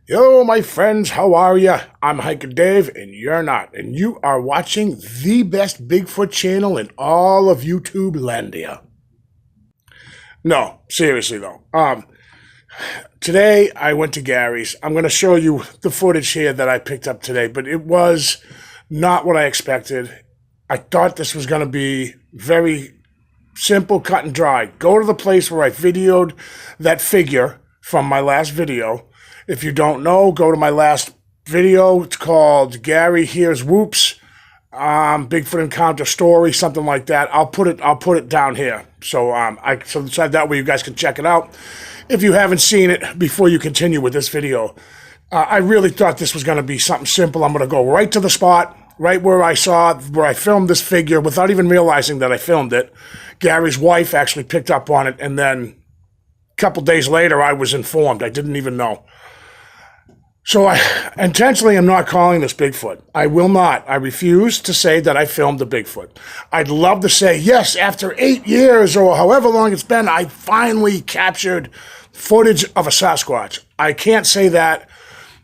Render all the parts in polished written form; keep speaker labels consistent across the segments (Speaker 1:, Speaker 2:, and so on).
Speaker 1: Yo, my friends, how are ya? I'm Hiker Dave, and you're not. And you are watching the best Bigfoot channel in all of YouTube landia. No, seriously though. Today I went to Gary's. I'm going to show you the footage here that I picked up today, but it was not what I expected. I thought this was going to be very simple, cut and dry. Go to the place where I videoed that figure from my last video. If you don't know, go to my last video. It's called Gary Hears Whoops, Bigfoot Encounter Story, something like that. I'll put it down here. So so that way you guys can check it out if you haven't seen it before you continue with this video. I really thought this was going to be something simple. I'm going to go right to the spot, right where I filmed this figure without even realizing that I filmed it. Gary's wife actually picked up on it, and then a couple days later I was informed. I didn't even know. So I intentionally am not calling this Bigfoot. I will not. I refuse to say that I filmed a Bigfoot. I'd love to say, yes, after 8 years or however long it's been, I finally captured footage of a Sasquatch. I can't say that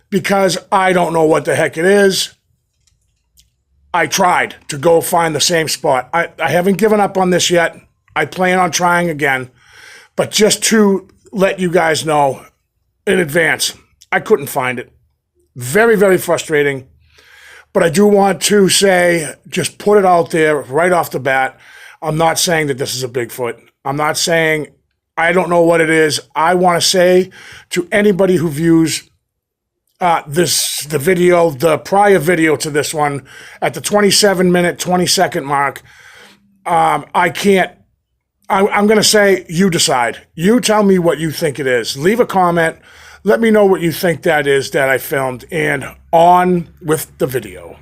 Speaker 1: because I don't know what the heck it is. I tried to go find the same spot. I haven't given up on this yet. I plan on trying again. But just to let you guys know in advance, I couldn't find it. Very, very frustrating. But I do want to say, just put it out there right off the bat. I'm not saying that this is a Bigfoot. I'm not saying I don't know what it is. I want to say to anybody who views the prior video to this one at the 27-minute, 20-second mark, I'm going to say, you decide. You tell me what you think it is. Leave a comment. Let me know what you think that is that I filmed, and on with the video.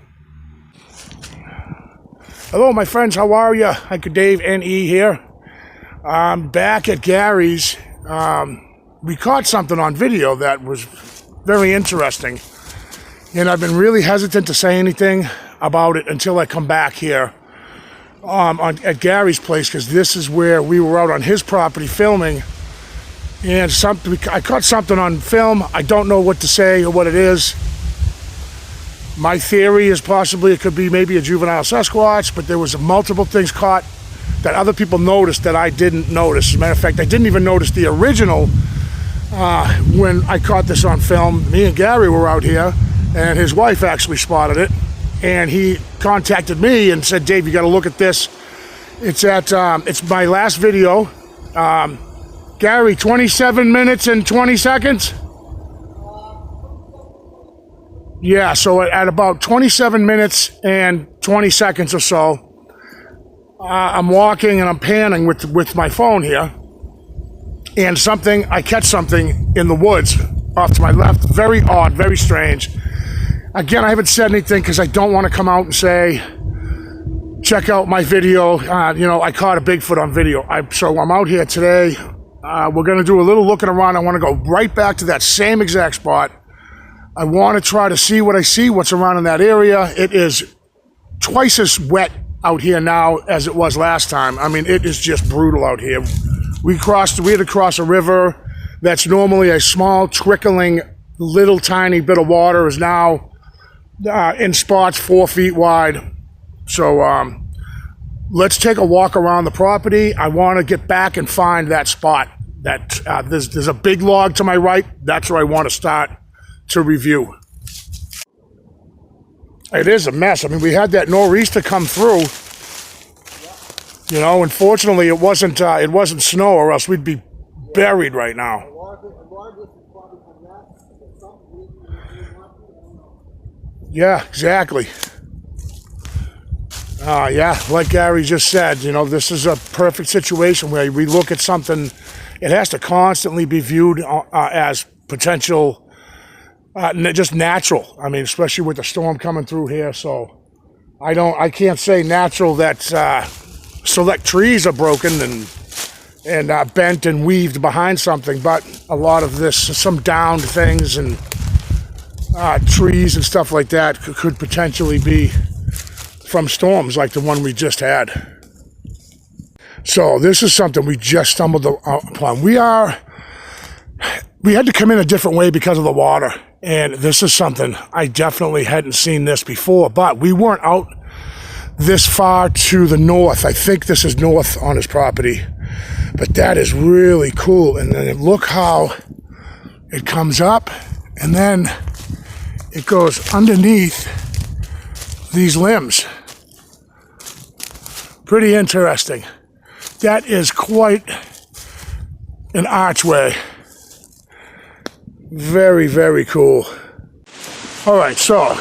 Speaker 1: Hello, my friends. How are you? Hiker Dave NE here. I'm back at Gary's. We caught something on video that was very interesting, and I've been really hesitant to say anything about it until I come back here at Gary's place, because this is where we were out on his property filming. And I caught something on film. I don't know what to say or what it is. My theory is possibly it could be maybe a juvenile Sasquatch, but there was multiple things caught that other people noticed that I didn't notice. As a matter of fact, I didn't even notice the original when I caught this on film. Me and Gary were out here, and his wife actually spotted it. And he contacted me and said, Dave, you got to look at this. It's my last video. Gary, 27 minutes and 20 seconds? Yeah, so at about 27 minutes and 20 seconds or so, I'm walking and I'm panning with my phone here, and I catch something in the woods off to my left. Very odd, very strange. Again, I haven't said anything because I don't want to come out and say, check out my video. I caught a Bigfoot on video. So I'm out here today. We're going to do a little looking around. I want to go right back to that same exact spot. I want to try to see what I see, what's around in that area. It is twice as wet out here now as it was last time. I mean, it is just brutal out here. We had to cross a river that's normally a small, trickling, little tiny bit of water, is now in spots 4 feet wide. So let's take a walk around the property. I want to get back and find that spot. There's a big log to my right. That's where I want to start to review. It is a mess. I mean, we had that nor'easter come through. Unfortunately, it wasn't snow, or else we'd be buried right now. Yeah, exactly. Yeah, like Gary just said, this is a perfect situation where we look at something. It has to constantly be viewed as potential, just natural. I mean, especially with the storm coming through here. So I can't say natural that select trees are broken and bent and weaved behind something, but a lot of this, some downed things and trees and stuff like that could potentially be from storms like the one we just had. So this is something we just stumbled upon. we had to come in a different way because of the water. And this is something I definitely hadn't seen this before, but we weren't out this far to the north. I think this is north on his property, but that is really cool. And then look how it comes up and then it goes underneath these limbs. Pretty interesting. That is quite an archway. Very, very cool. All right, so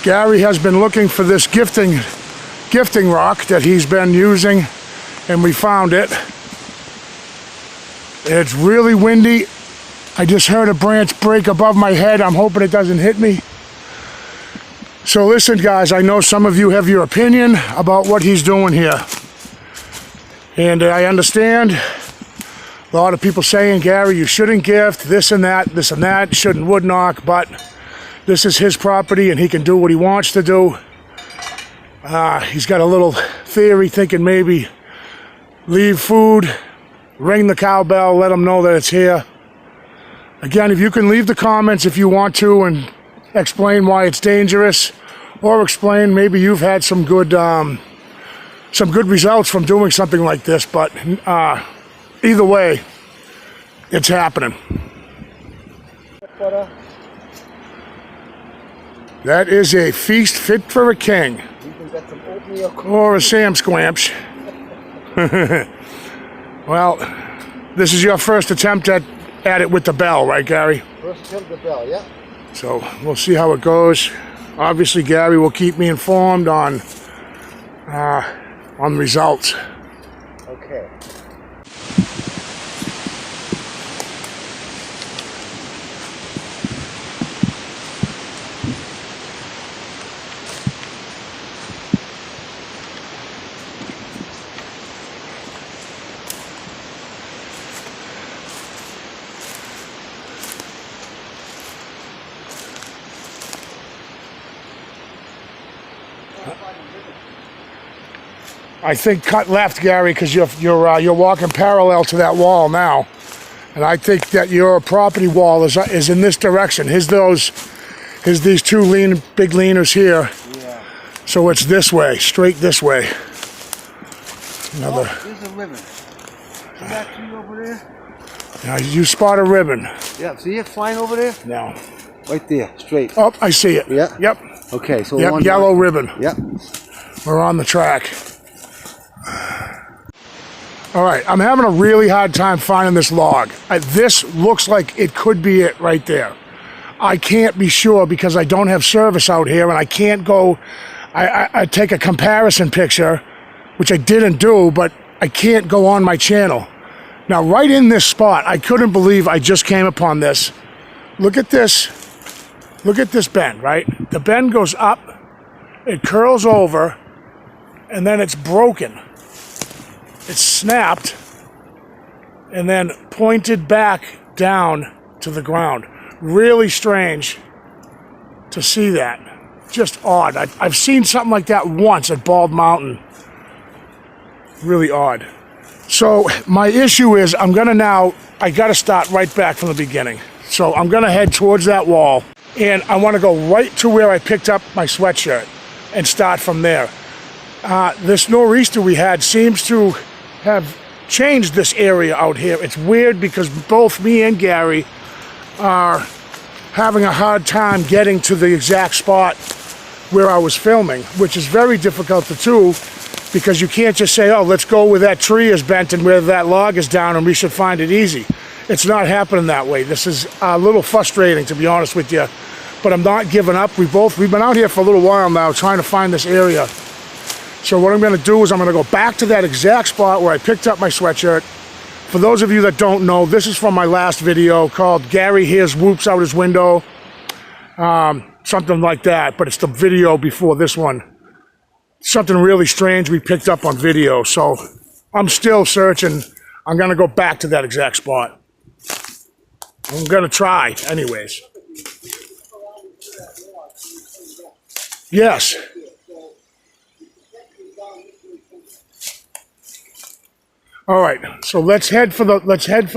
Speaker 1: Gary has been looking for this gifting rock that he's been using, and we found it. It's really windy. I just heard a branch break above my head. I'm hoping it doesn't hit me. So listen, guys, I know some of you have your opinion about what he's doing here. And I understand a lot of people saying, Gary, you shouldn't gift, this and that, shouldn't wood knock, but this is his property and he can do what he wants to do. He's got a little theory thinking maybe leave food, ring the cowbell, let them know that it's here. Again, if you can leave the comments if you want to and explain why it's dangerous, or explain maybe you've had some good results from doing something like this, but either way, it's happening. That is a feast fit for a king. Or a Sam Squamch. Well, this is your first attempt at it with the bell, right, Gary?
Speaker 2: First attempt at the bell, yeah.
Speaker 1: So we'll see how it goes. Obviously, Gary will keep me informed on results.
Speaker 2: Okay.
Speaker 1: I think cut left, Gary, because you're walking parallel to that wall now, and I think that your property wall is in this direction. Here's these two big leaners here.
Speaker 2: Yeah.
Speaker 1: So it's this way, straight this way. Another.
Speaker 2: Oh, there's a ribbon. See that tree over there?
Speaker 1: Now you spot a ribbon.
Speaker 2: Yeah. See it flying over there?
Speaker 1: No.
Speaker 2: Right there, straight.
Speaker 1: Oh, I see it.
Speaker 2: Yeah.
Speaker 1: Yep.
Speaker 2: Okay. So
Speaker 1: yep, yellow ribbon.
Speaker 2: Yep.
Speaker 1: We're on the track. All right, I'm having a really hard time finding this log. This looks like it could be it right there. I can't be sure because I don't have service out here, and I can't go. I take a comparison picture, which I didn't do, but I can't go on my channel. Now, right in this spot, I couldn't believe I just came upon this. Look at this. Look at this bend, right? The bend goes up, it curls over, and then it's broken. It's snapped and then pointed back down to the ground. Really strange to see that. Just odd. I've seen something like that once at Bald Mountain. Really odd. So my issue is I got to start right back from the beginning. So I'm going to head towards that wall, and I want to go right to where I picked up my sweatshirt and start from there. This nor'easter we had seems to have changed this area out here. It's weird because both me and Gary are having a hard time getting to the exact spot where I was filming, which is very difficult to do because you can't just say, oh, let's go where that tree is bent and where that log is down and we should find it easy. It's not happening that way. This is a little frustrating, to be honest with you, but I'm not giving up. We've been out here for a little while now trying to find this area. So what I'm going to do is I'm going to go back to that exact spot where I picked up my sweatshirt. For those of you that don't know, this is from my last video called Gary Hears Whoops Out His Window. Something like that, but it's the video before this one. Something really strange we picked up on video. So I'm still searching. I'm going to go back to that exact spot. I'm going to try anyways. Yes. All right, so let's head for the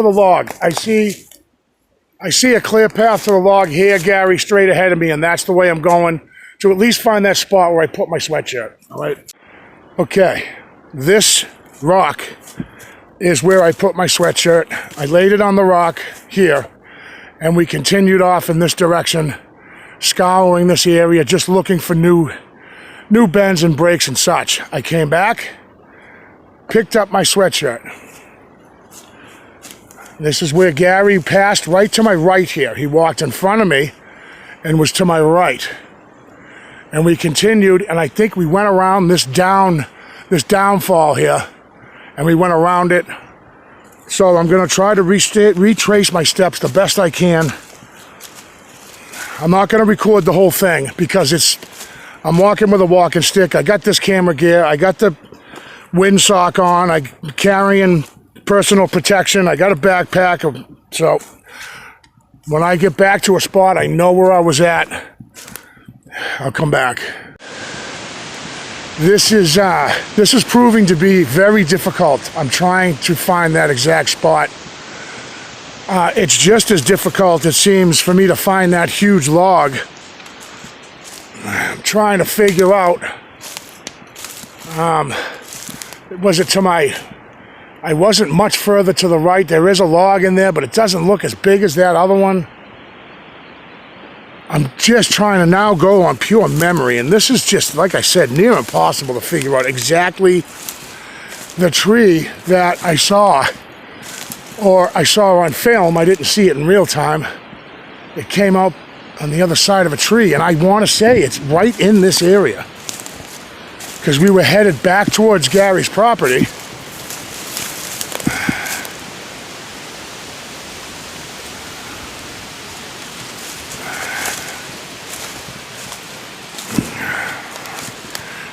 Speaker 1: log. I see I see a clear path to the log here, Gary, straight ahead of me, and that's the way I'm going to at least find that spot where I put my sweatshirt. All right. Okay. This rock is where I put my sweatshirt. I laid it on the rock here, and we continued off in this direction, scouring this area, just looking for new bends and breaks and such. I came back, picked up my sweatshirt. This is where Gary passed right to my right here. He walked in front of me and was to my right. And we continued, and I think we went around this downfall here, and we went around it. So I'm going to try to retrace my steps the best I can. I'm not going to record the whole thing because I'm walking with a walking stick. I got this camera gear. I got the windsock on. I'm carrying personal protection. I got a backpack. So when I get back to a spot, I know where I was at. I'll come back. This is proving to be very difficult. I'm trying to find that exact spot. It's just as difficult, it seems, for me to find that huge log. I'm trying to figure out, I wasn't much further to the right. There is a log in there, but it doesn't look as big as that other one. I'm just trying to now go on pure memory, and this is just, like I said, near impossible to figure out exactly the tree that I saw, or I saw on film. I didn't see it in real time. It came out on the other side of a tree, and I want to say it's right in this area because we were headed back towards Gary's property.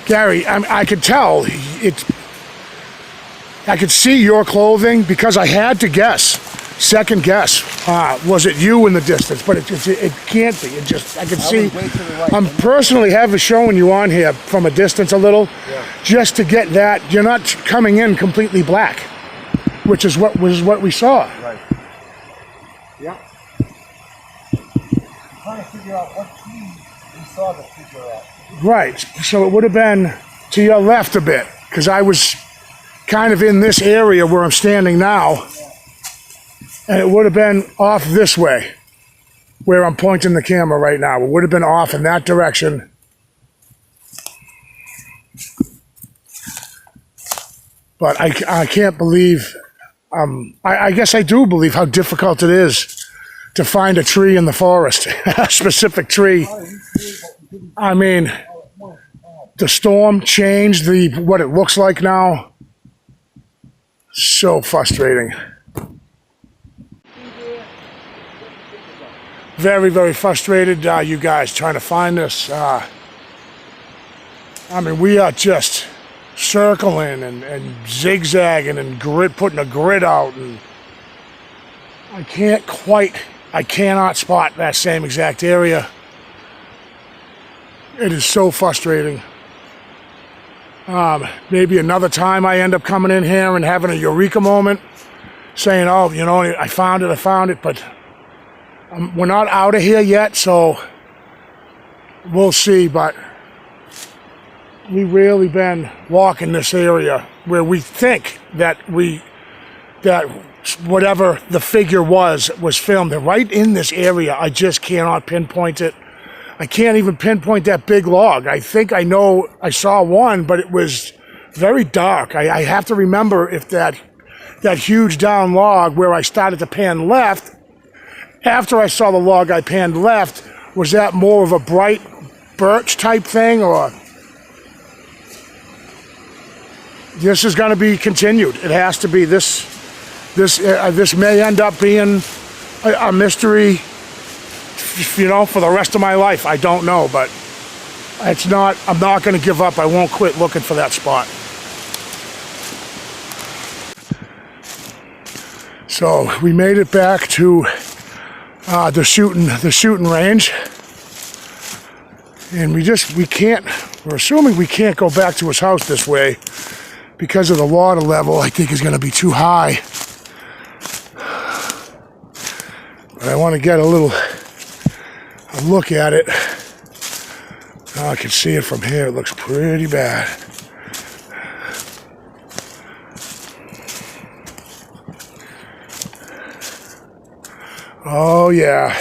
Speaker 1: Gary, I could tell I could see your clothing because I had to guess, second guess, was it you in the distance? But it can't be. I could see. I'm personally showing you on here from a distance a little, just to get that you're not coming in completely black, which is what we saw.
Speaker 2: Right. Yeah. I'm trying to figure out what tree we saw the figure at.
Speaker 1: Right, so it would have been to your left a bit, because I was kind of in this area where I'm standing now, and it would have been off this way, where I'm pointing the camera right now. It would have been off in that direction. But I can't believe, I guess I do believe how difficult it is to find a tree in the forest, a specific tree. I mean, the storm changed what it looks like now. So frustrating. Very, very frustrated, you guys, trying to find this. I mean, we are just circling and zigzagging and putting a grid out, and I cannot spot that same exact area. It is so frustrating. Maybe another time I end up coming in here and having a eureka moment, saying, oh, I found it, but we're not out of here yet, so we'll see. But we've really been walking this area where we think that whatever the figure was filmed. They're right in this area. I just cannot pinpoint it. I can't even pinpoint that big log. I think I know I saw one, but it was very dark. I have to remember if that huge down log where I started to pan left, after I saw the log I panned left, was that more of a bright birch type thing, or this is going to be continued? It has to be. This may end up being a mystery, for the rest of my life. I don't know, but I'm not going to give up. I won't quit looking for that spot. So we made it back to the shooting range, and we're assuming we can't go back to his house this way because of the water level. I think is going to be too high. But I want to get a look at it. Oh, I can see it from here. It looks pretty bad. Oh, yeah.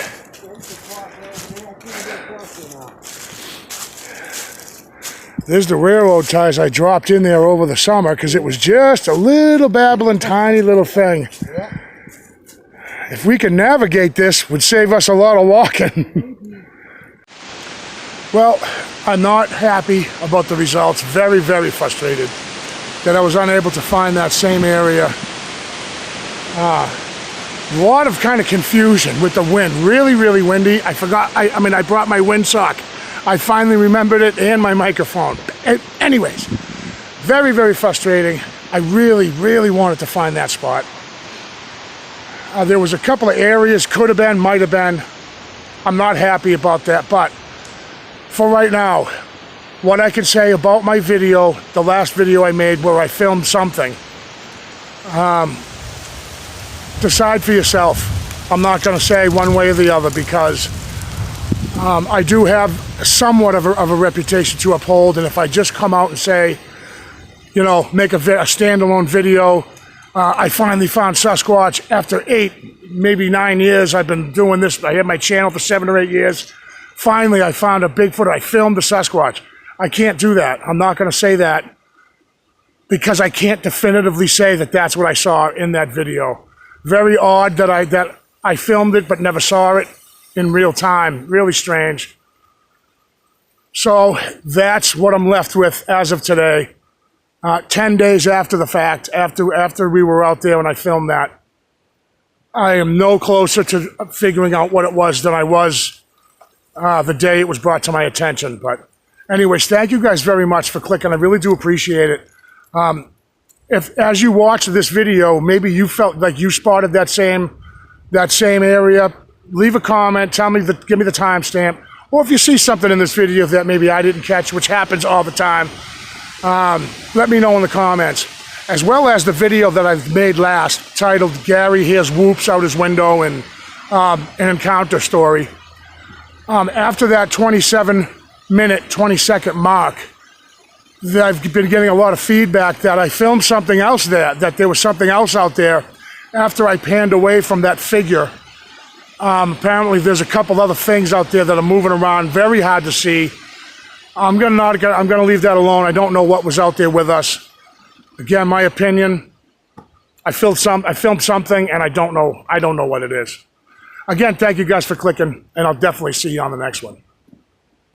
Speaker 1: There's the railroad ties I dropped in there over the summer because it was just a little babbling, tiny little thing. If we can navigate this, it would save us a lot of walking. Well, I'm not happy about the results. Very, very frustrated that I was unable to find that same area. A lot of kind of confusion with the wind. Really, really windy. I forgot, I brought my windsock. I finally remembered it and my microphone. Anyways, very, very frustrating. I really, really wanted to find that spot. There was a couple of areas, could have been, might have been. I'm not happy about that, but for right now, what I can say about my video, the last video I made where I filmed something, decide for yourself. I'm not going to say one way or the other because I do have somewhat of a reputation to uphold, and if I just come out and say, you know, make a standalone video, I finally found Sasquatch after 8, maybe 9 years. I've been doing this. I had my channel for 7 or 8 years. Finally, I found a Bigfoot. I filmed a Sasquatch. I can't do that. I'm not going to say that because I can't definitively say that that's what I saw in that video. Very odd that I filmed it but never saw it in real time. Really strange. So that's what I'm left with as of today. 10 days after the fact, after we were out there and I filmed that, I am no closer to figuring out what it was than I was the day it was brought to my attention. But anyways, thank you guys very much for clicking. I really do appreciate it. If as you watched this video, maybe you felt like you spotted that same area, leave a comment, give me the timestamp. Or if you see something in this video that maybe I didn't catch, which happens all the time, let me know in the comments. As well as the video that I've made last, titled Gary Hears Whoops Out His Window and an Encounter Story. After that 27-minute, 20-second mark, I've been getting a lot of feedback that I filmed something else there, that there was something else out there after I panned away from that figure. Apparently there's a couple other things out there that are moving around, very hard to see. I'm gonna leave that alone. I don't know what was out there with us. Again, my opinion, I filmed something and I don't know what it is. Again, thank you guys for clicking, and I'll definitely see you on the next one.